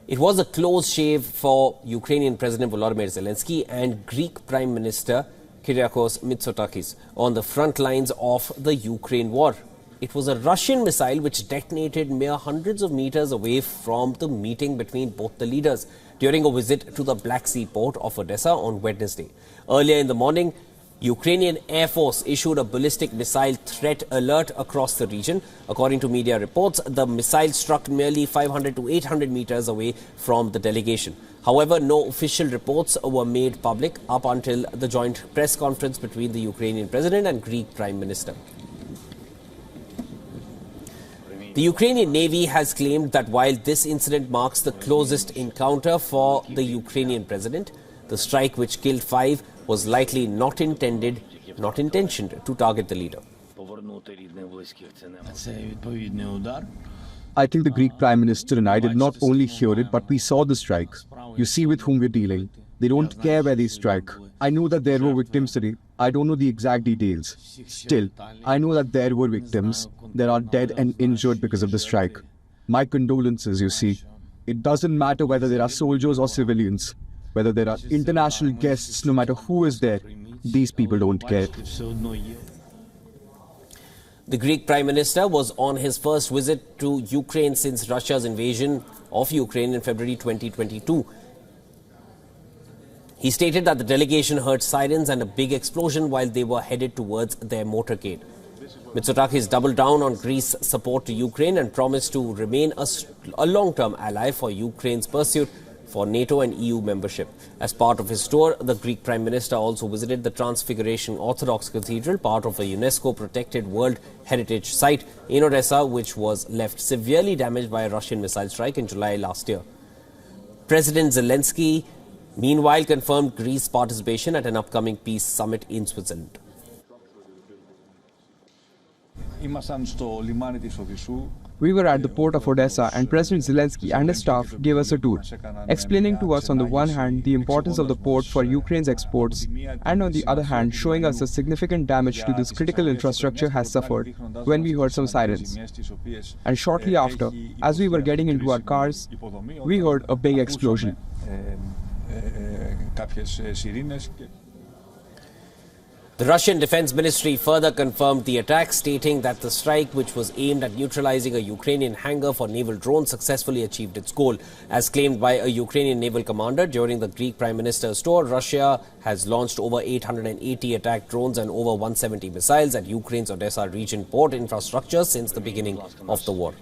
It was a close shave for Ukrainian President Volodymyr Zelensky and Greek Prime Minister Kyriakos Mitsotakis on the front lines of the Ukraine war. It was a Russian missile which detonated mere hundreds of meters away from the meeting between both the leaders during a visit to the Black Sea port of Odessa on Wednesday. Earlier in the morning, Ukrainian Air Force issued a ballistic missile threat alert across the region. According to media reports, the missile struck merely 500 to 800 meters away from the delegation. However, no official reports were made public up until the joint press conference between the Ukrainian President and Greek Prime Minister. The Ukrainian Navy has claimed that while this incident marks the closest encounter for the Ukrainian President, the strike which killed 5 was likely not intentioned to target the leader. I think the Greek Prime Minister and I did not only hear it, but we saw the strike. You see with whom we're dealing. They don't care where they strike. I know that there were victims today. I don't know the exact details. Still, I know that there were victims. There are dead and injured because of the strike. My condolences, you see. It doesn't matter whether there are soldiers or civilians. Whether there are international guests, no matter who is there, these people don't care. The Greek Prime Minister was on his first visit to Ukraine since Russia's invasion of Ukraine in February 2022. He stated that the delegation heard sirens and a big explosion while they were headed towards their motorcade. Mitsotakis doubled down on Greece's support to Ukraine and promised to remain a long-term ally for Ukraine's pursuit for NATO and EU membership. As part of his tour, the Greek Prime Minister also visited the Transfiguration Orthodox Cathedral, part of a UNESCO-protected World Heritage Site in Odessa, which was left severely damaged by a Russian missile strike in July last year. President Zelensky, meanwhile, confirmed Greece's participation at an upcoming peace summit in Switzerland. We were at the port of Odessa and President Zelensky and his staff gave us a tour, explaining to us on the one hand the importance of the port for Ukraine's exports and on the other hand showing us the significant damage to this critical infrastructure has suffered when we heard some sirens. And shortly after, as we were getting into our cars, we heard a big explosion. The Russian Defense Ministry further confirmed the attack, stating that the strike, which was aimed at neutralizing a Ukrainian hangar for naval drones, successfully achieved its goal. As claimed by a Ukrainian naval commander during the Greek Prime Minister's tour, Russia has launched over 880 attack drones and over 170 missiles at Ukraine's Odessa region port infrastructure since the beginning of the war.